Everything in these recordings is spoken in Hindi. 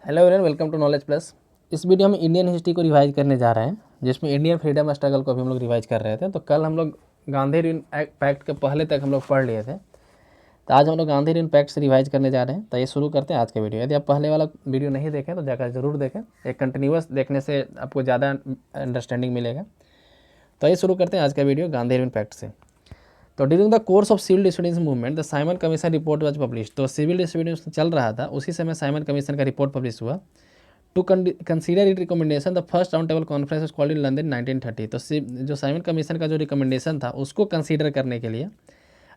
Hello everyone, welcome to knowledge plus. इस वीडियो में इंडियन हिस्ट्री को रिवाइज करने जा रहे हैं, जिसमें इंडियन फ्रीडम स्ट्रगल को भी हम लोग रिवाइज कर रहे थे। तो कल हम लोग गांधी ऋण पैक्ट के पहले तक हम लोग पढ़ लिए थे, तो आज हम लोग गांधी ऋण पैक्ट से रिवाइज करने जा रहे हैं। तो ये शुरू करते हैं आज का वीडियो। यदि आप पहले वाला वीडियो नहीं देखें तो जाकर जरूर देखें, एक कंटिन्यूस देखने से आपको ज़्यादा अंडरस्टैंडिंग मिलेगा। तो ये शुरू करते हैं आज का वीडियो गांधी ऋण पैक्ट से। तो during the course of civil disobedience movement the Simon commission report was publish. तो सिविल डिसोबीडियंस चल रहा था, उसी समय साइमन कमीशन का रिपोर्ट पब्लिश हुआ। To consider it recommendation the first round table conference was called in London 1930। तो जो साइमन कमीशन का जो रिकमेंडेशन था उसको कंसीडर करने के लिए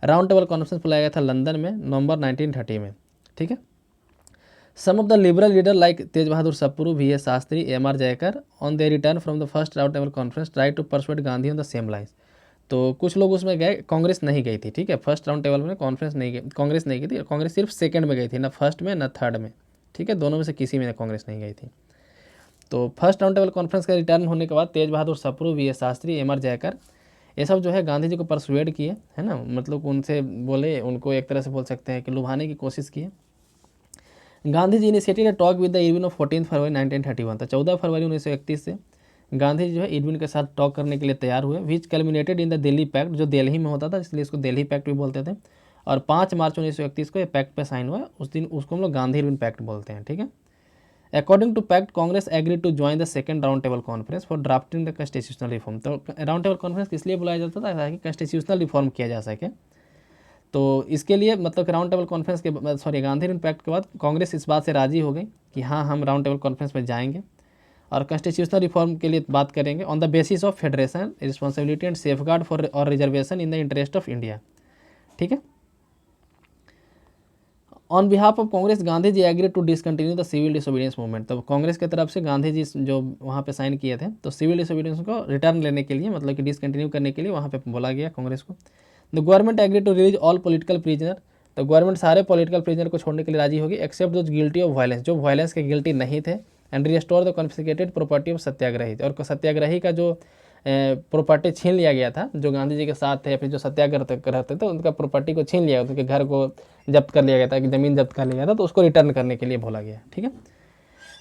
राउंड टेबल कॉन्फ्रेंस बुलाया गया था लंदन में नवंबर 1930 में। ठीक है। Some of the liberal leader like Tej Bahadur Sapru, V S Shastri, M R Jayakar on their return from the first round table conference try to persuade Gandhi on the same lines. तो कुछ लोग उसमें गए, कांग्रेस नहीं गई थी। ठीक है, फर्स्ट राउंड टेबल में कांग्रेस नहीं गई थी। कांग्रेस सिर्फ सेकंड में गई थी, ना फर्स्ट में ना थर्ड में। ठीक है, दोनों में से किसी में कांग्रेस नहीं गई थी। तो फर्स्ट राउंड टेबल कॉन्फ्रेंस का रिटर्न होने के बाद Tej Bahadur Sapru, V S Shastri, M R Jayakar, ये सब जो है गांधी जी को परसुएड किए, है ना, मतलब उनसे बोले, उनको एक तरह से बोल सकते हैं कि लुभाने की कोशिश किए। Gandhi ji initiated a talk with the Irwin of 14 फरवरी 1931। तो 14 फरवरी 1931 से गांधी जी जो है इरविन के साथ टॉक करने के लिए तैयार हुए। Which culminated in the Delhi pact, जो दिल्ली में होता था इसलिए इसको दिल्ली पैक्ट भी बोलते थे। और 5 मार्च 1931 को ये पैक्ट पे साइन हुआ, उस दिन उसको हम लोग गांधी इरविन पैक्ट बोलते हैं। ठीक है। According to pact Congress agree to join the second round table conference for drafting the constitutional reform. तो राउंड टेबल कॉन्फ्रेंस किस लिए बुलाया जाता था, ताकि कॉन्स्टिट्यूशनल रिफॉर्म किया जा सके। तो इसके लिए मतलब कि राउंड टेबल कॉन्फ्रेंस के गांधी ऋण पैक्ट के बाद कांग्रेस इस बात से राजी हो गई कि हाँ, हम राउंड टेबल कॉन्फ्रेंस में जाएंगे और कॉन्स्टिट्यूशनल रिफॉर्म के लिए बात करेंगे on the basis of federation, responsibility and safeguard for और reservation in the interest of India. ठीक है। On behalf of Congress Gandhi ji agree to discontinue the civil disobedience movement. तो कांग्रेस की तरफ से गांधी जी जो वहाँ पे साइन किए थे, तो सिविल डिसोबीडियंस को रिटर्न लेने के लिए, मतलब कि डिसकंटिन्यू करने के लिए वहाँ पे बोला गया कांग्रेस को। The government agree to release all political prisoner. तो गवर्नमेंट सारे पॉलिटिकल प्रिजनर को छोड़ने के लिए राजी होगी, except those guilty of violence, जो वायलेंस के गिल्टी नहीं थे, and restore the confiscated property of satyagrahi. और सत्याग्रही का जो प्रॉपर्टी छीन लिया गया था, जो गांधी जी के साथ थे या फिर जो सत्याग्रह करते थे, उनका प्रॉपर्टी को छीन लिया, उनके घर को जब्त कर लिया गया था, कि ज़मीन जब्त कर लिया गया था, तो उसको रिटर्न करने के लिए बोला गया। ठीक है।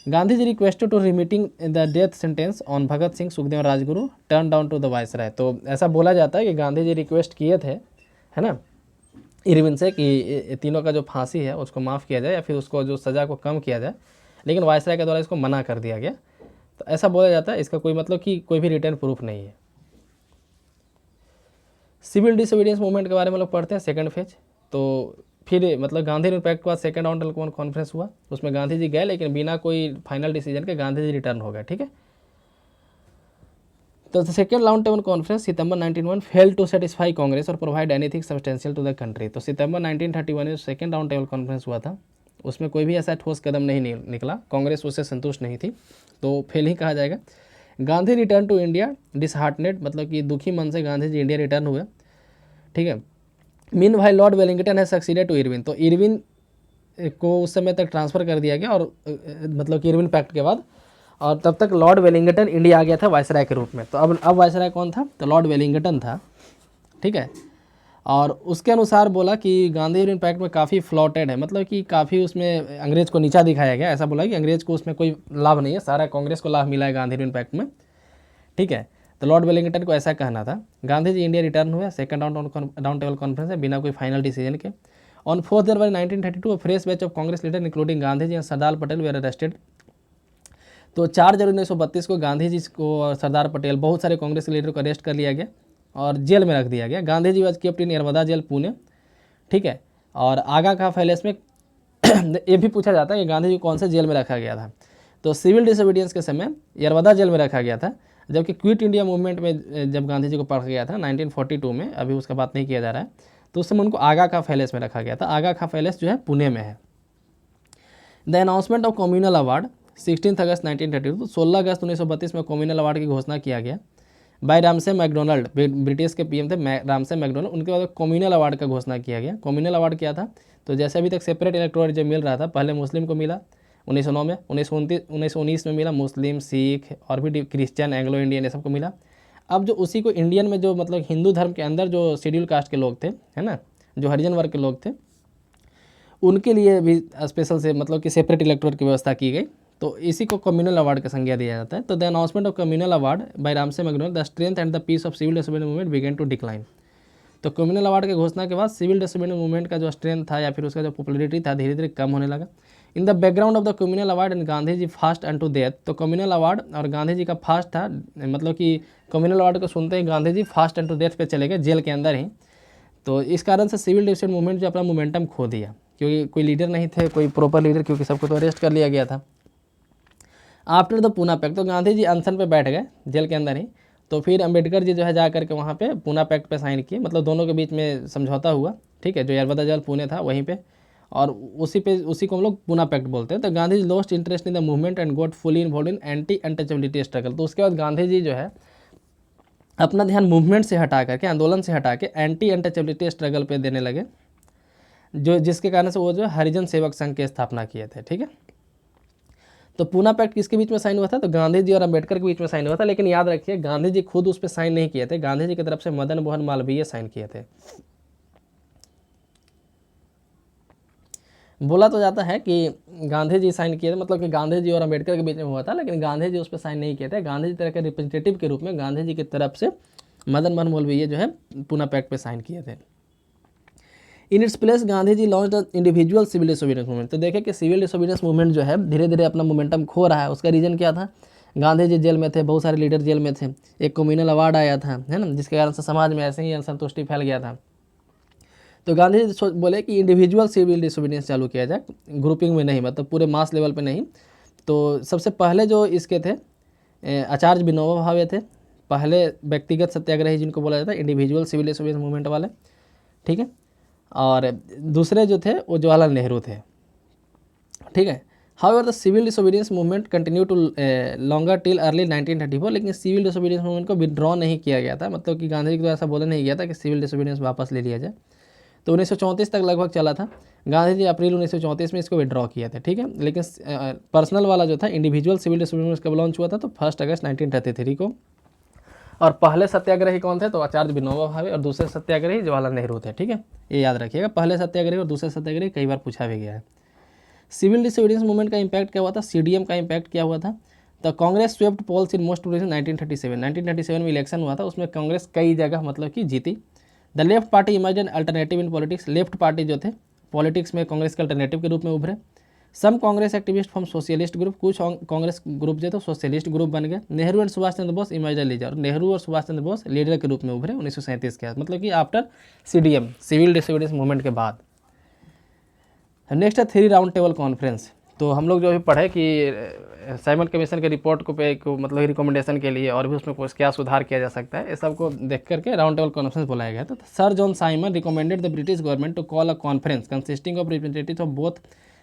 Gandhi ji requested to remitting the death sentence on Bhagat Singh, Sukhdev, Rajguru turn down to the viceroy. तो ऐसा बोला जाता है कि गांधी जी रिक्वेस्ट किए थे, है ना, इरविन से कि तीनों का जो फांसी है उसको माफ़ किया जाए या फिर उसको जो सज़ा को कम किया जाए, लेकिन वायसराय के द्वारा इसको मना कर दिया गया। तो ऐसा बोला जाता है, इसका कोई मतलब कि कोई भी रिटर्न प्रूफ नहीं है। सिविल डिसोबीडियंस मूवमेंट के बारे में लोग पढ़ते हैं, सेकंड फेज। तो फिर मतलब गांधी ऋण पैक्ट के बाद सेकंड राउंड टेबल कॉन्फ्रेंस हुआ, उसमें गांधी जी गए, लेकिन बिना कोई फाइनल डिसीजन के गांधी जी रिटर्न हो गए। ठीक है। तो सेकेंड राउंड टेबल कॉन्फ्रेंस सितंबर 1931 फेल टू सेटिस्फाई कांग्रेस और provide anything substantial to the country. तो सितंबर 1931 में सेकेंड राउंड टेबल कॉन्फ्रेंस हुआ था, उसमें कोई भी ऐसा ठोस कदम नहीं निकला, कांग्रेस उससे संतुष्ट नहीं थी, तो फेल ही कहा जाएगा। गांधी रिटर्न टू इंडिया डिसहार्टनेड, मतलब कि दुखी मन से गांधी जी इंडिया रिटर्न हुए। ठीक है। मीन भाई लॉर्ड वेलिंगटन है सक्सीडेड टू इरविन। तो इरविन को उस समय तक ट्रांसफ़र कर दिया गया, और मतलब कि इरविन पैक्ट के बाद, और तब तक लॉर्ड वेलिंगटन इंडिया आ गया था वायसराय के रूप में। तो अब वायसराय कौन था, तो लॉर्ड वेलिंगटन था। ठीक है। और उसके अनुसार बोला कि गांधी इरविन पैक्ट में काफ़ी फ्लॉटेड है, मतलब कि काफ़ी उसमें अंग्रेज़ को नीचा दिखाया गया। ऐसा बोला कि अंग्रेज़ को उसमें कोई लाभ नहीं है, सारा कांग्रेस को लाभ मिला है गांधी इरविन पैक्ट में। ठीक है। तो लॉर्ड वेलिंगटन को ऐसा कहना था। गांधी जी इंडिया रिटर्न हुए सेकंड राउंड टेबल कॉन्फ्रेंस में बिना कोई फाइनल डिसीजन के। On 4 January 1932 fresh batch of Congress leader including Gandhi ji and Sardar Patel were arrested. तो 4 जनवरी 1932 को गांधी जी को और सरदार पटेल, बहुत सारे कांग्रेस के लीडर को अरेस्ट कर लिया गया और जेल में रख दिया गया। Gandhi ji was kept in Narmada jail, Pune. ठीक है। और आगा का फैलेस में ये भी पूछा जाता है कि गांधी जी कौन से जेल में रखा गया था। तो सिविल डिसोबीडियंस के समय यरवदा जेल में रखा गया था, जबकि क्विट इंडिया मूवमेंट में जब गांधी जी को पकड़ा गया था 1942 में, अभी उसका बात नहीं किया जा रहा है, तो उस समय उनको आगा का फैलेस में रखा गया था। आगा का फैलेस जो है पुणे में है। The announcement of communal award 16 August 1932। तो 16 अगस्त 1932 में कम्युनल अवार्ड की घोषणा किया गया बाय रामसे मैकडोनल्ड, ब्रिटिश के पीएम थे रामसे मैकडोनल्ड। उनके बाद कम्युनल अवार्ड का घोषणा किया गया। कम्युनल अवार्ड क्या था, तो जैसे अभी तक सेपरेट इलेक्टोरल जब मिल रहा था, पहले मुस्लिम को मिला 1909 में, 1919 में मिला मुस्लिम, सिख और भी क्रिश्चियन, एंग्लो इंडियन, ये सबको मिला। अब जो उसी को इंडियन में जो मतलब हिंदू धर्म के अंदर जो शेड्यूल कास्ट के लोग थे, है ना, जो हरिजन वर्ग के लोग थे, उनके लिए भी स्पेशल से मतलब कि सेपरेट इलेक्टोरेट की व्यवस्था की गई। तो इसी को कम्युनल अवार्ड का संज्ञा दिया जाता है। तो the announcement of communal award by Ramsay मैग्नोल the strength and the peace of civil disobedience movement began to decline. तो कम्युनल अवार्ड की घोषणा के बाद सिविल डिसोबीडियंस मूवमेंट का जो स्ट्रेंथ था या फिर उसका जो पॉपुलरिटी था धीरे धीरे कम होने लगा। In the background of the communal award and Gandhi ji fast unto death. तो कम्युनल अवार्ड और गांधी जी का फास्ट था, मतलब कि कम्युनल अवार्ड को सुनते ही Gandhi ji fast unto death पे चले गए जेल के अंदर ही। तो इस कारण से सिविल डिसोबीडियंस मूवमेंट जो अपना मोमेंटम खो दिया, क्योंकि कोई लीडर नहीं थे, कोई प्रॉपर लीडर, क्योंकि सबको तो अरेस्ट कर लिया गया था। आफ्टर द पूना पैक्ट, तो गांधी जी अनशन पे बैठ गए जेल के अंदर ही। तो फिर अंबेडकर जी जो है जा करके वहाँ पे पूना पैक्ट पे साइन किए, मतलब दोनों के बीच में समझौता हुआ, ठीक है, जो यरबदा जेल पुणे था वहीं पे, और उसी को हम लोग पूना पैक्ट बोलते हैं। तो Gandhi ji lost interest in the movement and got fully involve in anti untouchability struggle. तो उसके बाद गांधी जी जो है अपना ध्यान मूवमेंट से हटा करके, आंदोलन से हटा के एंटी अनटचेबिलिटी स्ट्रगल पे देने लगे, जो जिसके कारण से वो जो हरिजन सेवक संघ की स्थापना किए थे, ठीक है। तो पूना पैक्ट किसके बीच में साइन हुआ था? तो गांधी जी और अंबेडकर के बीच में साइन हुआ था। लेकिन याद रखिए गांधी जी खुद उस पर साइन नहीं किए थे, गांधी जी की तरफ से मदन मोहन मालवीय साइन किए थे। बोला तो जाता है कि गांधी जी साइन किए थे, मतलब कि गांधी जी और अंबेडकर के बीच में हुआ था, लेकिन गांधी जी उस पर साइन नहीं किए थे। गांधी जी तरह के रिप्रेजेंटेटिव के रूप में गांधी जी की तरफ से मदन मोहन मालवीय जो है पूना पैक्ट पे साइन किए थे। In its place Gandhi ji launch the individual civil disobedience movement. तो देखें कि सिविल डिसोबीडियंस मूवमेंट जो है धीरे धीरे अपना मोमेंटम खो रहा है। उसका रीज़न क्या था? गांधी जी जेल में थे, बहुत सारे लीडर जेल में थे, एक कम्युनल अवार्ड आया था, है ना, जिसके कारण से समाज में ऐसे ही असंतुष्टि फैल गया था। तो गांधी जी बोले कि इंडिविजुअल सिविल डिसोबीडियंस चालू किया जाए, ग्रुपिंग में नहीं, मतलब पूरे मास लेवल पे नहीं। तो सबसे पहले जो इसके थे आचार्य विनोबा भावे थे, पहले व्यक्तिगत सत्याग्रही जिनको बोला जाता है इंडिविजुअल सिविल डिसोबीडियंस मूवमेंट वाले, ठीक है। और दूसरे जो थे वो जवाहरलाल नेहरू थे, ठीक है। However the civil disobedience movement continue to longer till early 1934। लेकिन सिविल डिसोबीडियंस मूवमेंट को विड्रॉ नहीं किया गया था, मतलब कि गांधी जी को ऐसा बोला नहीं गया था कि सिविल डिसोबीडियंस वापस ले लिया जाए। तो 1934 तक लगभग चला था। गांधी जी अप्रैल 1934 में इसको विड्रॉ किया था, ठीक है। लेकिन पर्सनल वाला जो था इंडिविजुअल सिविल डिसोबीडियंस कब लॉन्च हुआ था? तो 1 अगस्त 1933 को। और पहले सत्याग्रही कौन थे? तो आचार्य विनोबा भावे, और दूसरे सत्याग्रही जवाहरलाल नेहरू थे, ठीक है। ये याद रखिएगा, पहले सत्याग्रही और दूसरे सत्याग्रही कई बार पूछा भी गया है। सिविल डिसोबीडियंस मूवमेंट का इंपैक्ट क्या हुआ था? सीडीएम का इंपैक्ट क्या हुआ था? The Congress swept polls in most province 1937 में इलेक्शन हुआ था, उसमें कांग्रेस कई जगह मतलब कि जीती। The left party emerge an alternative in politics. Left party जो थे पॉलिटिक्स में कांग्रेस के अल्टरनेटिव के रूप में उभरे। Some Congress activist from socialist group, कुछ कांग्रेस ग्रुप जो थे सोशलिस्ट ग्रुप बन गए। Nehru and Subhash Chandra Bose emerge leader, Nehru और सुभाष चंद्र बोस लीडर के रूप में उभरे 1937 के, मतलब कि after CDM, civil disobedience movement के बाद। नेक्स्ट है 3 राउंड टेबल कॉन्फ्रेंस। तो हम लोग जो अभी पढ़े कि साइमन कमीशन के रिपोर्ट को मतलब रिकमेंडेशन के लिए और भी उसमें कुछ क्या सुधार किया जा सकता है, ये सब को देख करके राउंड टेबल कॉन्फ्रेंस बुलाया गया। तो sir John Simon recommended the British government to call a conference consisting of representatives of both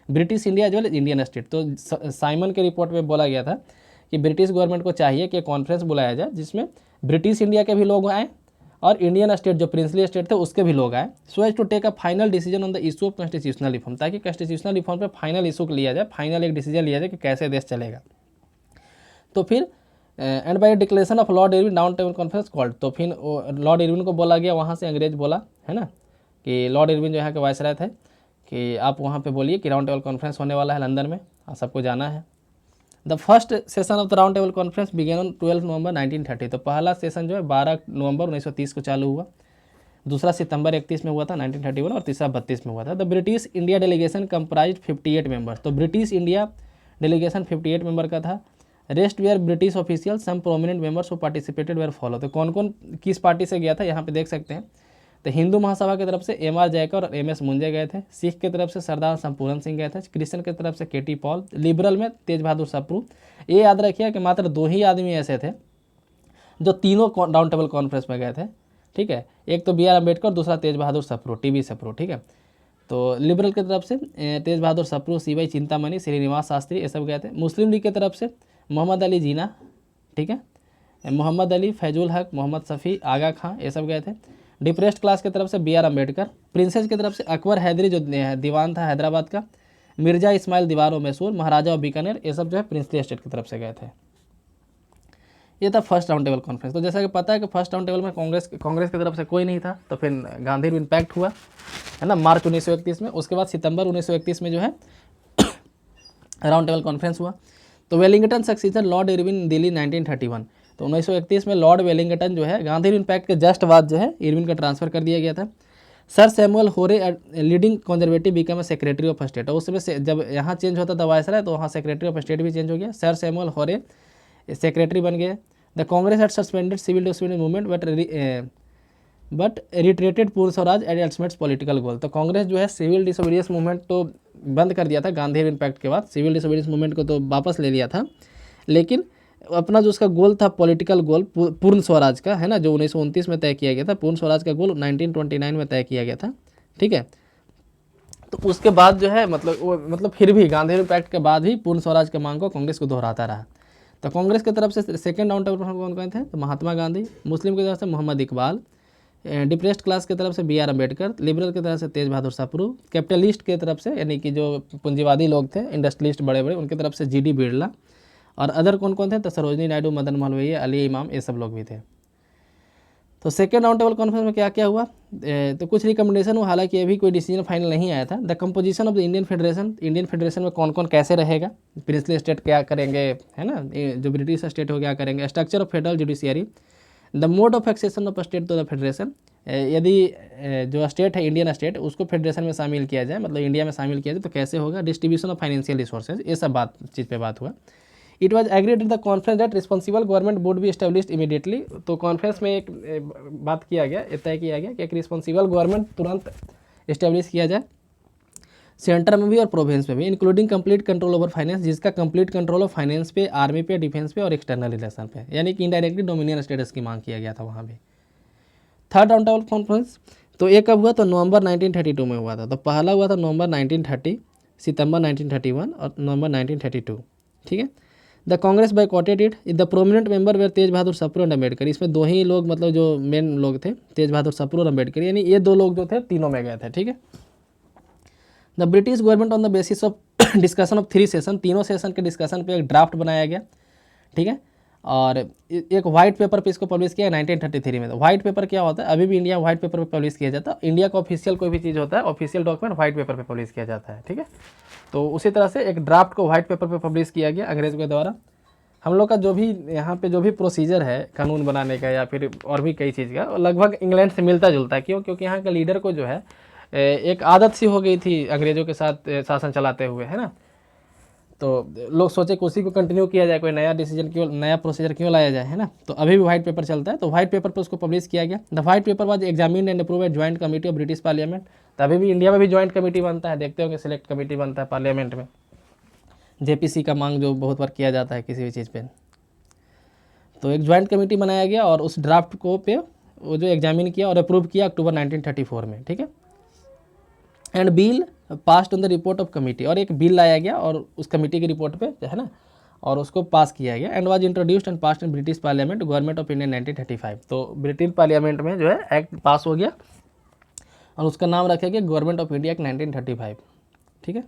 British India as well as Indian state. तो साइमन के रिपोर्ट में बोला गया था कि ब्रिटिश गवर्नमेंट को चाहिए कि कॉन्फ्रेंस बुलाया जाए जिसमें ब्रिटिश इंडिया के भी लोग आए और इंडियन स्टेट जो प्रिंसली स्टेट थे उसके भी लोग आए, so as to take a final decision on the issue of constitutional reform, ताकि कॉन्स्टिट्यूशनल रिफॉर्म पे फाइनल इशू लिया जाए, फाइनल एक डिसीजन लिया जाए कि कैसे देश चलेगा। तो फिर and by declaration of Lord Irwin round table conference called. तो फिर लॉर्ड इरविन को बोला गया, वहाँ से अंग्रेज बोला, है ना, कि लॉर्ड इरविन जो यहाँ के वायसराय थे कि आप वहाँ पे बोलिए कि राउंड टेबल कॉन्फ्रेंस होने वाला है लंदन में और सबको जाना है। The first session of the round table conference began on 12 November 1930। तो पहला सेशन जो है 12 नवंबर 1930 को चालू हुआ, दूसरा सितंबर 31 में हुआ था 1931, और तीसरा 32 में हुआ था। The British India delegation comprise 58 members. तो ब्रिटिश इंडिया डेलीगेशन 58 मेंबर का था। Rest were British official, some prominent members who participated were follow. तो कौन कौन किस पार्टी से गया था यहाँ पे देख सकते हैं। तो हिंदू महासभा की तरफ से एम.आर. जयकर और एम.एस. मुंजे गए थे। सिख की तरफ से सरदार संपूर्ण सिंह गए थे। क्रिश्चियन की तरफ से के.टी. पॉल। लिबरल में तेज बहादुर सप्रू। ये याद रखिए कि मात्र 2 ही आदमी ऐसे थे जो तीनों राउंड टेबल कॉन्फ्रेंस में गए थे, ठीक है। एक तो बी.आर. अम्बेडकर, दूसरा तेज बहादुर सप्रू, टी.बी. सप्रू, ठीक है। तो लिबरल की तरफ से तेज बहादुर सप्रू, सी.वाई. चिंतामणि, श्रीनिवास शास्त्री, ये सब गए थे। मुस्लिम लीग की तरफ से मोहम्मद अली जीना, ठीक है, मोहम्मद अली, फैजुल हक, मोहम्मद शफी, आगा खां, ये सब गए थे। डिप्रेस्ड क्लास की तरफ से बी.आर. अम्बेडकर। प्रिंसेस की तरफ से अकबर हैदरी जो दीवान था हैदराबाद का, मिर्जा इस्माइल दीवार व मैसूर, महाराजा और बीकानेर, ये सब जो है प्रिंसली स्टेट की तरफ से गए थे। ये था फर्स्ट राउंड टेबल कॉन्फ्रेंस। तो जैसा कि पता है कि फर्स्ट राउंड टेबल में कांग्रेस की तरफ से कोई नहीं था, तो फिर गांधी इम्पैक्ट हुआ है ना मार्च 1931 में। उसके बाद सितंबर 1931 में जो है राउंड टेबल कॉन्फ्रेंस हुआ। तो वेलिंगटन सक्सीजन लॉर्ड इरविन दिल्ली 1931। तो 1931 में लॉर्ड वेलिंगटन जो है गांधी इम्पैक्ट के जस्ट बाद जो है इरविन का ट्रांसफर कर दिया गया था। सर सैमुअल होरे leading conservative become secretary of state. और उस समय जब यहाँ चेंज होता था वायसराय, तो वहाँ सेक्रेटरी ऑफ स्टेट भी चेंज हो गया। सर सैमुअल होरे सेक्रेटरी बन गए। The Congress had suspended civil disobedience movement but retreated Purna Swaraj at ultimate political goal. तो कांग्रेस जो है सिविल डिसोबीडियंस मूवमेंट तो बंद कर दिया था गांधी इम्पैक्ट के बाद, सिविल डिसोबीडियंस मूवमेंट को तो वापस ले लिया था, लेकिन अपना जो उसका गोल था पॉलिटिकल गोल पूर्ण स्वराज का है ना, जो 1929 में तय किया गया था, पूर्ण स्वराज का गोल 1929 में तय किया गया था। ठीक है, तो उसके बाद जो है मतलब फिर भी गांधी इम्पैक्ट के बाद भी पूर्ण स्वराज के मांग को कांग्रेस को दोहराता रहा। तो कांग्रेस की तरफ से सेकेंड राउंड टेबल कौन कौन थे? तो महात्मा गांधी, मुस्लिम की तरफ से मोहम्मद इकबाल, डिप्रेस्ड क्लास की तरफ से B.R. अम्बेडकर, लिबरल की तरफ से तेज बहादुर सप्रू, कैपिटलिस्ट की तरफ से यानी कि जो पूंजीवादी लोग थे इंडस्ट्रियलिस्ट बड़े बड़े, उनकी तरफ से G.D. बिरला, और अदर कौन कौन थे? तो सरोजनी नायडू, मदन मोहन वैया, अली इमाम, ये सब लोग भी थे। तो सेकेंड राउंड टेबल कॉन्फ्रेंस में क्या क्या हुआ? तो कुछ रिकमेंडेशन हुआ, हालांकि अभी कोई डिसीजन फाइनल नहीं आया था। The composition of the Indian federation में कौन कौन कैसे रहेगा, प्रिंसली स्टेट क्या करेंगे है ना, जो ब्रिटिश स्टेट हो क्या करेंगे, structure of federal judiciary, the mode of accession of state to the federation, यदि जो स्टेट है इंडियन स्टेट उसको फेडरेशन में शामिल किया जाए, मतलब इंडिया में शामिल किया जाए तो कैसे होगा, डिस्ट्रीब्यूशन ऑफ फाइनेंशियल रिसोर्सेज, ये सब चीज़ पे बात हुआ। It was agreed in the conference that responsible government would be established immediately. तो कॉन्फ्रेंस में एक बात किया गया, तय किया गया कि एक रिस्पॉन्सिबल गवर्नमेंट तुरंत इस्टेब्लिश किया जाए, सेंटर में भी और प्रोविंस में भी, including complete control over finance, जिसका कंप्लीट कंट्रोल ऑफ फाइनेंस पे, आर्मी पे, डिफेंस पे और एक्सटर्नल रिलेशन पे, यानी कि इनडायरेक्टली डोमिनियन स्टेटस की मांग किया गया था वहाँ भी। थर्ड राउंड टेबल कॉन्फ्रेंस तो एक कब हुआ? तो नवंबर 1932 में हुआ था। तो पहला हुआ था नवंबर 1930, सितंबर 1931 और नवंबर 1932। ठीक है, the Congress boycotted it. The prominent member were Tej Bahadur Sapru and Ambedkar. इसमें दो ही लोग मतलब जो मेन लोग थे तेज बहादुर सप्रू और अम्बेडकर, यानी ये दो लोग जो थे तीनों में गए थे। ठीक है, the British government on the basis of discussion of 3 session, तीनों सेशन के डिस्कशन पे एक ड्राफ्ट बनाया गया। ठीक है, और एक व्हाइट पेपर पे इसको पब्लिश किया 1933 में। तो व्हाइट पेपर क्या होता है? अभी भी इंडिया व्हाइट पेपर पे पब्लिश किया जाता है। इंडिया का ऑफिशियल कोई भी चीज़ होता है, ऑफिशियल डॉक्यूमेंट व्हाइट पेपर पे पब्लिश किया जाता है। ठीक है, तो उसी तरह से एक ड्राफ्ट को व्हाइट पेपर पे पब्लिश किया गया अंग्रेज़ों के द्वारा। हम लोग का जो भी यहाँ पे जो भी प्रोसीजर है कानून बनाने का या फिर और भी कई चीज़ का, लगभग इंग्लैंड से मिलता जुलता है। क्यों? क्योंकि यहाँ का लीडर को जो है एक आदत सी हो गई थी अंग्रेज़ों के साथ शासन चलाते हुए, है ना। तो लोग सोचे कि उसी को कंटिन्यू किया जाए, कोई नया डिसीजन क्यों, नया प्रोसीजर क्यों लाया जाए, है ना। तो अभी भी व्हाइट पेपर चलता है, तो व्हाइट पेपर पर उसको पब्लिश किया गया। The white paper was examined and approved joint committee of British parliament. तो अभी भी इंडिया में भी जॉइंट कमेटी बनता है, देखते होंगे सिलेक्ट कमेटी बनता है पार्लियामेंट में, JPC का मांग जो बहुत बार किया जाता है किसी भी चीज़ पर। तो एक ज्वाइंट कमेटी बनाया गया और उस ड्राफ्ट को पे वो जो एग्जामिन किया और अप्रूव किया अक्टूबर 1934 में। ठीक है, and bill passed on the report of committee, और एक बिल लाया गया और उस कमेटी की रिपोर्ट पे है ना, और उसको पास किया गया। And was introduced and passed in British parliament government of India 1935। तो ब्रिटिश पार्लियामेंट में जो है एक्ट पास हो गया और उसका नाम रखा गया गवर्नमेंट ऑफ इंडिया एक्ट 1935। ठीक है,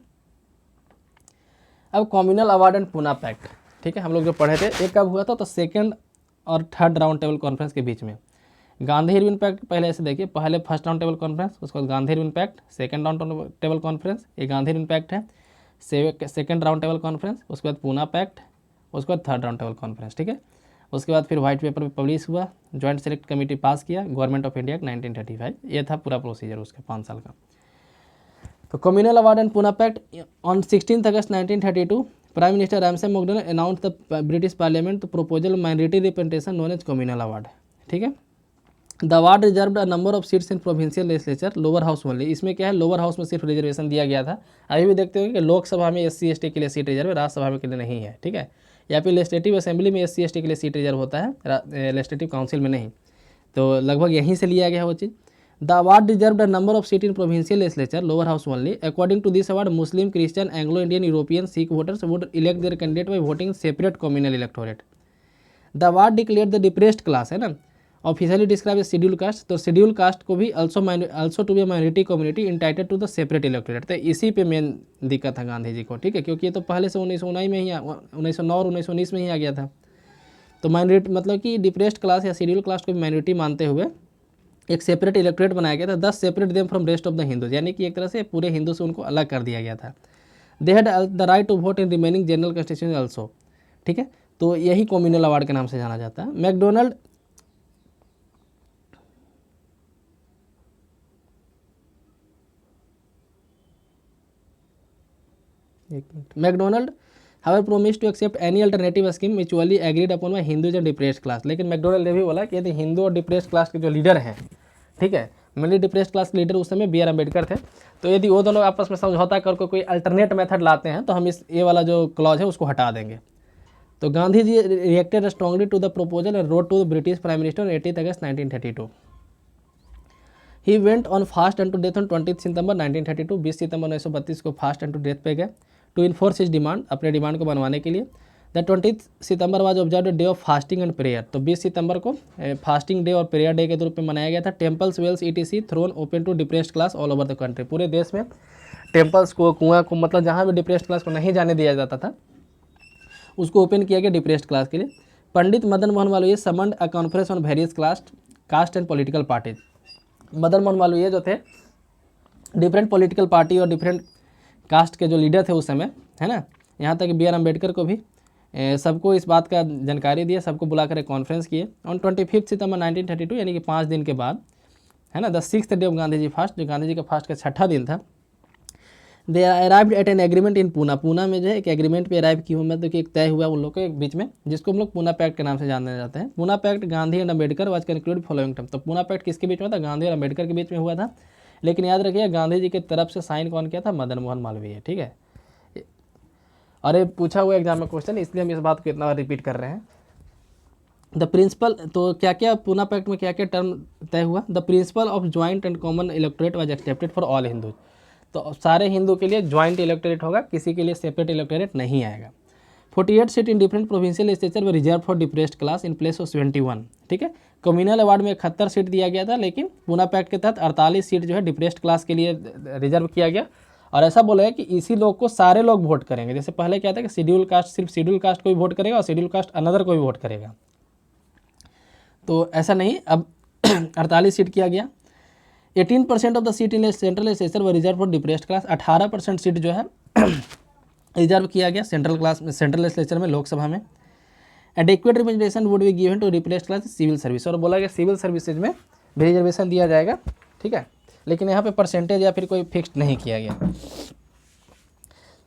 अब communal award and Poona pact. ठीक है, हम लोग जो पढ़े थे एक कब हुआ था? तो सेकंड और थर्ड राउंड टेबल कॉन्फ्रेंस के बीच में। गांधी इरविन पैक्ट पहले ऐसे देखिए, पहले फर्स्ट राउंड टेबल कॉन्फ्रेंस, उसके बाद Gandhi Irwin pact, second round table conference, ये गांधी इरविन पैक्ट है, सेकंड राउंड टेबल कॉन्फ्रेंस, उसके बाद पूना पैक्ट, उसके बाद थर्ड राउंड टेबल कॉन्फ्रेंस। ठीक है, उसके बाद फिर व्हाइट पेपर पे पब्लिश हुआ, जॉइंट सेलेक्ट कमेटी पास किया, गवर्नमेंट ऑफ इंडिया 1935। ये था पूरा प्रोसीजर उसके 5 साल का। तो communal award and Poona pact on 16 August 1932 prime minister Ramsay मोगडन अनाउंस द ब्रिटिश पार्लियामेंट तो proposal minority representation known as communal award. ठीक है, the award reserved a number of seats in provincial legislature lower house only. इसमें क्या है, लोअर हाउस में सिर्फ रिजर्वेशन दिया गया था। अभी भी देखते हो कि लोकसभा में SC ST के लिए सीट रिजर्व है, राज्यसभा में के लिए नहीं है। ठीक है, या फिर लेजिस्लेटिव असेंबली में SC ST के लिए सीट रिजर्व होता है, लेजिस्लेटिव काउंसिल में नहीं। तो लगभग यहीं से लिया गया वो चीज़। The award deserved a number of seats in provincial legislature, lower house only. According to this award, Muslim, Christian, Anglo-Indian, European, Sikh voters would elect their candidate by voting separate communal electorate. The award declared the depressed class है ना, ऑफिशियली डिस्क्राइब scheduled caste। तो scheduled caste को भी also to be a minority community entitled to the separate electorate। तो इसी पे मेन दिक्कत है गांधी जी को। ठीक है, क्योंकि ये तो पहले से 1919 में ही 1909 और 1919 में ही आ गया था। तो माइनॉरिटी मतलब कि डिप्रेस्ड क्लास या शेड्यूल क्लास को भी माइनॉरिटी मानते हुए एक सेपरेट इलेक्टोरेट बनाया गया था, 10 separate them from rest of the Hindus, यानी कि एक तरह से पूरे हिंदू से उनको अलग कर दिया गया था। They had the right to vote in remaining general constitution also, ठीक है। तो यही कम्युनल अवार्ड के नाम से जाना जाता है। MacDonald however promise to accept any alternative scheme mutually agreed upon by Hindus and depressed class. लेकिन मैकडोनल्ड ने भी बोला कि यदि हिंदू और डिप्रेस्ड क्लास के जो लीडर हैं, ठीक है, मेनली डिप्रेस्ड क्लास के लीडर उस समय बी आर अम्बेडकर थे, तो यदि वो दोनों आपस में समझौता करके कोई अल्टरनेट मेथड लाते हैं तो हम इस ये वाला जो क्लॉज है उसको हटा देंगे। तो Gandhi ji reacted strongly to the proposal and wrote to the British prime minister on 18 August 1932। He went on fast unto death on 20 सितंबर 1932। 20 सितंबर 1932 को फास्ट एंड टू डेथ पे गए टू इन्फोर्स हिज डिमांड, अपने डिमांड को मनवाने के लिए। The 20 September was observe day of fasting and prayer. तो 20 सितंबर को फास्टिंग डे और प्रेयर डे के रूप में मनाया गया था। Temples, wells ETC thrown open to depressed class all over the country. पूरे देश में टेम्पल्स को, कुआं को, मतलब जहाँ भी डिप्रेस्ड क्लास को नहीं जाने दिया जाता था उसको ओपन किया गया डिप्रेस्ड क्लास के लिए। Pandit Madan Mohan Malaviya summoned a conference on various caste and political parties. Madan Mohan Malaviya जो थे डिफरेंट पॉलिटिकल पार्टी और डिफरेंट कास्ट के जो लीडर थे उस समय, है ना, यहाँ तक बी आर अम्बेडकर को भी सबको इस बात का जानकारी दिया, सबको बुलाकर एक कॉन्फ्रेंस किए। ऑन 25 सितंबर 1932 यानी कि 5 दिन के बाद, है ना, the 6th day of Gandhi ji fast, जो गांधी जी का फास्ट का 6ठा दिन था। They arrived at an agreement in Poona. Poona में जो है एक एग्रीमेंट पे अराइव की हुई, मतलब कि एक तय हुआ उन लोग के बीच में, जिसको हम लोग पूना पैक्ट के नाम से जानने जाते हैं। Poona pact Gandhi and Ambedkar was conclude following term. तो पूना पैक्ट किसके बीच में था? गांधी और अम्बेडकर के बीच में हुआ था। लेकिन याद रखिए गांधी जी की तरफ से साइन कौन किया था? मदन मोहन मालवीय, ठीक है। अरे पूछा हुआ एग्जाम में क्वेश्चन, इसलिए हम इस बात को इतना बार रिपीट कर रहे हैं। द प्रिंसिपल, तो क्या क्या पूना पैक्ट में क्या क्या टर्म तय हुआ? The principle of joint and common electorate was accepted for all Hindu. तो सारे हिंदू के लिए ज्वाइंट इलेक्टोरेट होगा, किसी के लिए सेपरेट इलेक्टोरेट नहीं आएगा। 48 seat in different provincial legislature were reserve for depressed class in place of 71, ठीक है। कम्युनल अवार्ड में 71 सीट दिया गया था, लेकिन पूना पैक्ट के तहत 48 सीट जो है डिप्रेस्ड क्लास के लिए रिजर्व किया गया। और ऐसा बोला है कि इसी लोग को सारे लोग वोट करेंगे। जैसे पहले क्या था कि शेड्यूल कास्ट सिर्फ शेड्यूल कास्ट को भी वोट करेगा और शेड्यूल कास्ट अनदर को भी वोट करेगा, तो ऐसा नहीं, अब 48 सीट किया गया। 18% of the seat in central legislature were reserve for depressed class. 18% seat जो है रिजर्व किया गया सेंट्रल लेजिस्लेचर में, लोकसभा में। Adequate representation would be given to depressed class civil service. और बोला गया सिविल सर्विसेज में भी रिजर्वेशन दिया जाएगा, ठीक है। लेकिन यहाँ पे परसेंटेज या फिर कोई फिक्स नहीं किया गया।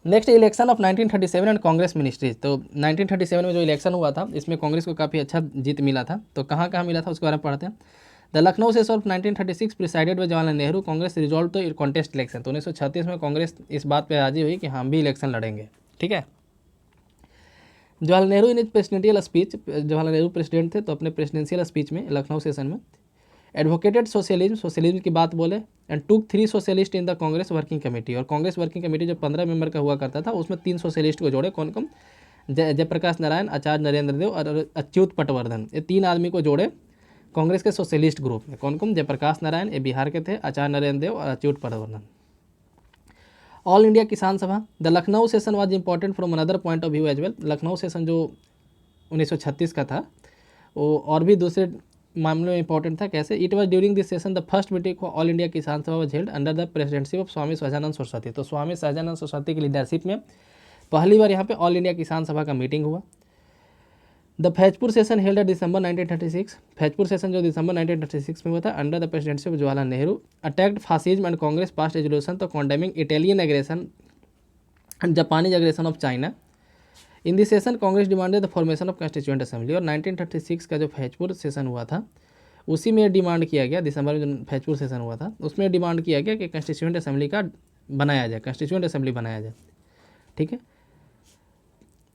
Next election of 1937 and Congress ministries. तो 1937 में जो इलेक्शन हुआ था इसमें कांग्रेस को काफ़ी अच्छा जीत मिला था। तो कहाँ कहाँ मिला था उसके बारे में पढ़ते हैं। The Lucknow session of 1936 presided by Jawaharlal Nehru, Congress resolve to contest election. तो 1936 में कांग्रेस इस बात पर राजी हुई कि हम भी इलेक्शन लड़ेंगे, ठीक है। Jawaharlal Nehru in presidential speech, Jawaharlal Nehru president थे तो अपने प्रेसिडेंशियल स्पीच में लखनऊ सेशन में एडवोकेटेड सोशलिज्म, सोशलिज्म की बात बोले। And took 3 socialist in the Congress working committee. और कांग्रेस वर्किंग कमेटी जो 15 मेंबर का हुआ करता था उसमें 3 सोशलिस्ट को जोड़े। कौन कौन? जयप्रकाश नारायण, आचार्य नरेंद्र देव और अच्युत पटवर्धन। ये 3 आदमी को जोड़े कांग्रेस के सोशलिस्ट ग्रुप में। कौन कौन? जयप्रकाश नारायण, ये बिहार के थे, आचार्य नरेंद्र देव और Achyut Patwardhan. All India Kisan Sabha. The Lucknow session was important from another point of view as well. Lucknow session जो 1936 का था वो और भी दूसरे मामले में इंपॉर्टेंट था। कैसे? It was during this session the first meeting for all India Kisan Sabha was held under the presidency of Swami Sahajanand Saraswati. तो स्वामी सहजानंद सरस्वती की लीडरशिप में पहली बार यहाँ पे ऑल इंडिया किसान सभा का मीटिंग हुआ। The Faizpur session held December 1936। Faizpur session जो दिसंबर 1936 में हुआ था under the presidency of Jawaharlal Nehru. Attacked fascism and Congress pass resolution तो condemning Italian aggression and Japanese aggression of China. In this session Congress demanded the formation of constituent assembly. और 1936 का जो फैजपुर सेशन हुआ था उसी में डिमांड किया गया, दिसंबर में जो फैजपुर सेशन हुआ था उसमें डिमांड किया गया कि कॉन्स्टिट्यूएंट असेंबली का बनाया जाए, कॉन्स्टिट्यूएंट असेंबली बनाया जाए, ठीक है।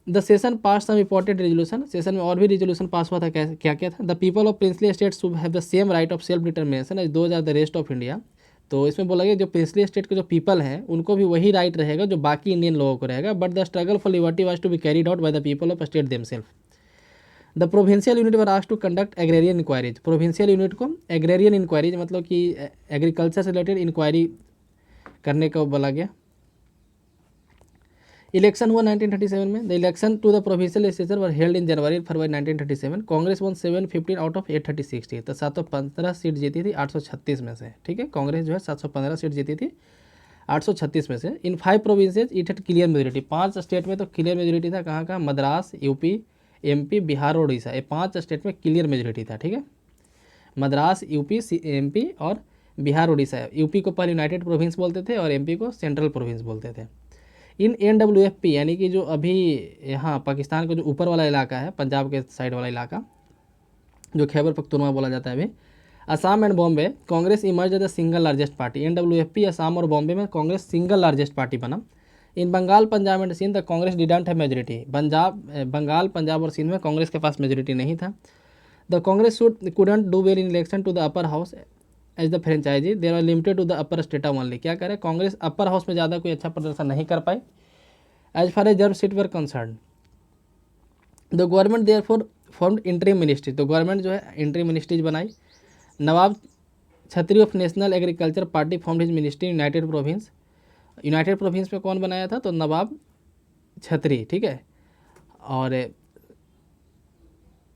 The session pass some important resolution. Session में और भी रेजोल्यूशन पास हुआ था। क्या क्या था? The people of princely states should have the same right of self determination as those are the rest of India. तो इसमें बोला गया जो प्रिंसली स्टेट के जो पीपल हैं उनको भी वही राइट रहेगा जो बाकी इंडियन लोगों को रहेगा। But the struggle for liberty was to be carried out by the people of state themselves. The provincial unit were asked to conduct agrarian inquiries. Provincial unit को एग्रेरियन इंक्वायरीज मतलब कि एग्रीकल्चर से रिलेटेड इंक्वायरी करने को बोला गया। इलेक्शन हुआ 1937 में। The election to the provincial legislature were held in January February 1937। Congress won 715 out of 836 थी, तो 715 सीट जीती थी 836 में से। ठीक है, कांग्रेस जो है 715 सीट जीती थी 836 में से। इन 5 provinces it had clear majority. 5 state में तो क्लियर मेजोरिटी था। कहाँ कहाँ? मद्रास, यूपी, एमपी, बिहार और उड़ीसा, ये 5 स्टेट में क्लियर मेजोरिटी था। ठीक है, मद्रास, यूपी, एमपी और बिहार उड़ीसा। यूपी को पहले यूनाइटेड प्रोविंस बोलते थे और एमपी को सेंट्रल प्रोविंस बोलते थे। इन NWFP यानी कि जो अभी यहाँ पाकिस्तान का जो ऊपर वाला इलाका है, पंजाब के साइड वाला इलाका जो खैबर पख्तूनख्वा बोला जाता है अभी, Assam and Bombay, Congress emerge as the single largest party. NWFP Assam और बॉम्बे में कांग्रेस सिंगल लार्जेस्ट पार्टी बना। In Bengal, Punjab and Sindh the Congress didn't have majority. Bengal, Punjab और सिंध में कांग्रेस के पास मेजोरिटी नहीं था। The Congress couldn't do well in election to the upper house as the franchise, there are limited to the upper strata only. क्या करें, कांग्रेस अपर हाउस में ज़्यादा कोई अच्छा प्रदर्शन नहीं कर पाई एज फार एज जर्व seat were concerned. The government therefore formed interim ministry, तो गवर्नमेंट जो है इंटरिम मिनिस्ट्रीज बनाई। Nawab Chhatari of national agriculture party formed his ministry united province. United province में कौन बनाया था? तो नवाब छतरी। ठीक है, और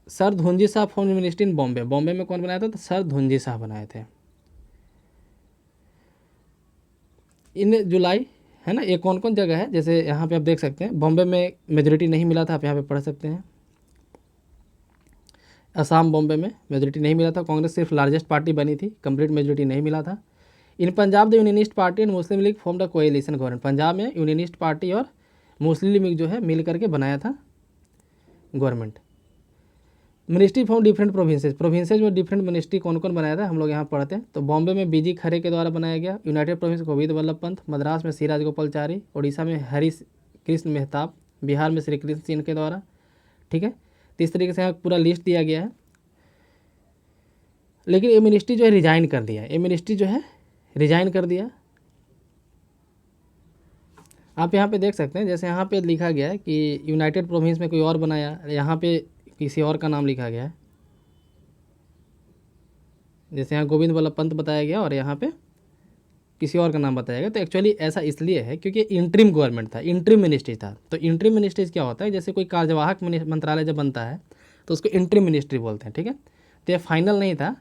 सर धुंजी साहब फॉर्म्ड मिनिस्ट्री इन बॉम्बे। बॉम्बे में कौन बनाया था? तो सर धुंजी साहब बनाए थे। इन जुलाई, है ना, ये कौन कौन जगह है, जैसे यहाँ पे आप देख सकते हैं बॉम्बे में मेजोरिटी नहीं मिला था, आप यहाँ पे पढ़ सकते हैं। असम, बॉम्बे में मेजोरिटी नहीं मिला था, कांग्रेस सिर्फ लार्जेस्ट पार्टी बनी थी, कंप्लीट मेजोरिटी नहीं मिला था। In Punjab the unionist party and Muslim League form the coalition government. Punjab में यूनियनिस्ट पार्टी और मुस्लिम लीग जो है मिल करके बनाया था government. Ministry form different provinces, provinces में डिफरेंट मिनिस्ट्री कौन कौन बनाया था हम लोग यहाँ पढ़ते हैं। तो बॉम्बे में बीजी खरे के द्वारा बनाया गया। United province Govind Ballabh Pant. मद्रास में सिराज गोपालचारी। उड़ीसा में हरि कृष्ण मेहताब। बिहार में श्री कृष्ण सिंह के द्वारा। ठीक है, तो इस तरीके से यहाँ पूरा लिस्ट दिया गया है। लेकिन ये मिनिस्ट्री जो है रिजाइन कर दिया, ये मिनिस्ट्री जो है रिजाइन कर दिया। आप यहाँ पे देख सकते हैं, जैसे यहाँ पे लिखा गया है कि यूनाइटेड प्रोविंस में कोई और बनाया, यहाँ पे किसी और का नाम लिखा गया है। जैसे यहाँ गोविंद वल्लभ पंत बताया गया और यहाँ पे किसी और का नाम बताया गया। तो एक्चुअली ऐसा इसलिए है क्योंकि इंटरिम गवर्नमेंट था, इंटरिम मिनिस्ट्री था। तो इंटरिम मिनिस्ट्रीज क्या होता है, जैसे कोई कार्यवाहक मंत्रालय जब बनता है तो उसको इंटरिम मिनिस्ट्री बोलते हैं। ठीक है, तो ये फाइनल नहीं था।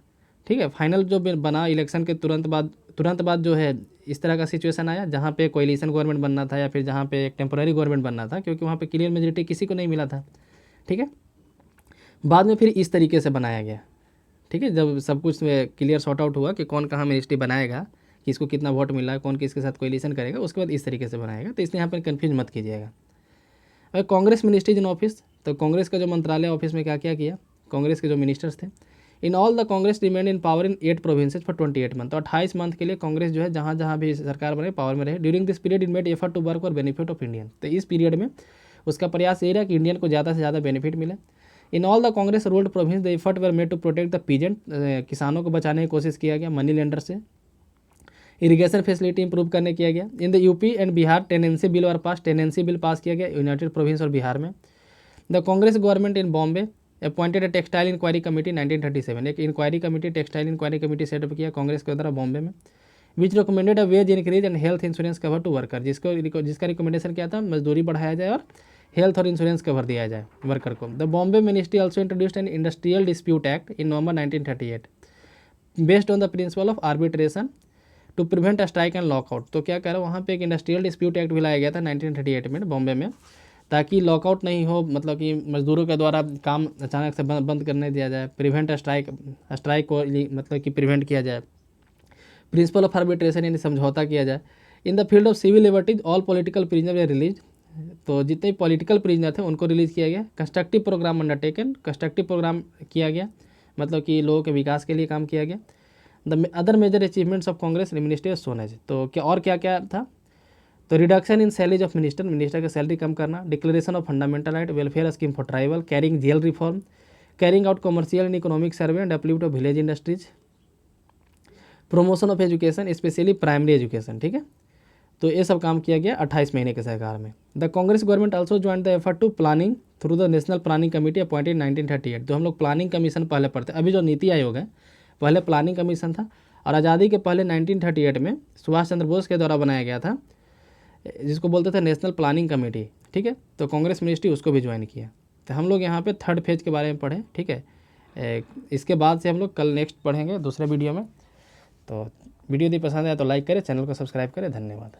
ठीक है, फाइनल जो बना इलेक्शन के तुरंत बाद जो है इस तरह का सिचुएशन आया जहाँ पे कोएलिशन गवर्नमेंट बनना था या फिर जहाँ पे एक टेम्पोररी गवर्नमेंट बनना था, क्योंकि वहाँ पे क्लियर मेजोरिटी किसी को नहीं मिला था। ठीक है, बाद में फिर इस तरीके से बनाया गया। ठीक है, जब सब कुछ क्लियर सॉर्ट आउट हुआ कि कौन कहाँ मिनिस्ट्री बनाएगा, किसको कितना वोट मिला है, कौन किसके साथ कोएलिशन करेगा, उसके बाद इस तरीके से बनाएगा। तो इसलिए यहाँ पर कन्फ्यूज मत कीजिएगा। और कांग्रेस मिनिस्ट्रीज इन ऑफिस, तो कांग्रेस का जो मंत्रालय ऑफिस में क्या क्या किया, कांग्रेस के जो मिनिस्टर्स थे। इन all the Congress remain in power in 8 provinces for 28 month. तो 28 मंथ के लिए कांग्रेस जो है जहाँ जहाँ भी सरकार बने पावर में रहे। During this period in made effort to work for benefit of Indian. तो इस पीरियड में उसका प्रयास ये रहा कि इंडियन को ज़्यादा से ज़्यादा बेनिफिट मिले। In all the Congress ruled province the effort were made to protect the peasant. किसानों को बचाने की कोशिश किया गया मनी लेंडर से। इरिगेशन फैसिलिटी इंप्रूव करने किया गया। In the UP and Bihar tenancy bill और पास, टेनेंसी बिल पास किया गया यूनाइटेड प्रोविंस और बिहार में। The Congress government in Bombay appointed a textile inquiry committee 1937। एक inquiry committee, textile inquiry committee set up किया कांग्रेस के द्वारा बॉम्बे में। Which recommended a wage increase and health insurance cover to worker. जिसका रिकमेंडेशन क्या था, मजदूरी बढ़ाया जाए और हेल्थ और इंश्योरेंस कवर दिया जाए वर्कर को। The Bombay ministry also introduced an industrial dispute act in November 1938 based on the principle of arbitration to prevent strike and lockout. तो क्या कह रहा है, वहाँ पे एक इंडस्ट्रियल डिस्प्यूट एक्ट भी लाया गया था 1938 में बॉम्बे में, ताकि लॉकआउट नहीं हो, मतलब कि मजदूरों के द्वारा काम अचानक से बंद करने दिया जाए। प्रिवेंट स्ट्राइक को मतलब कि प्रिवेंट किया जाए। प्रिंसिपल ऑफ आर्बिट्रेशन यानी समझौता किया जाए। In the field of civil liberties all political prisoner were release. तो जितने पॉलिटिकल प्रिजनर थे उनको रिलीज़ किया गया। Constructive programme undertaken, constructive programme किया गया, मतलब कि लोगों के विकास के लिए काम किया गया। The other major achievements of Congress ministry of सोनेज। तो क्या और क्या क्या था, तो reduction in salaries of minister का सैलरी कम करना। Declaration of fundamental right, welfare scheme for tribal, carrying jail reform, carrying out commercial and economic survey and development of village industries, promotion of education specially primary education. ठीक है, तो ये सब काम किया गया 28 महीने के सरकार में। The Congress government also join the effort to planning through the national planning committee appointed 1938। तो हम लोग प्लानिंग कमीशन पहले पढ़ते, अभी जो नीति आयोग है पहले प्लानिंग कमीशन था, और आज़ादी के पहले 1938 में सुभाष चंद्र बोस के द्वारा बनाया गया था जिसको बोलते थे नेशनल प्लानिंग कमेटी, ठीक है, तो कांग्रेस मिनिस्ट्री उसको भी ज्वाइन किया। तो हम लोग यहाँ पे थर्ड फेज के बारे में पढ़े, ठीक है। इसके बाद से हम लोग कल नेक्स्ट पढ़ेंगे दूसरे वीडियो में। तो वीडियो यदि पसंद आया तो लाइक करें, चैनल को सब्सक्राइब करें। धन्यवाद।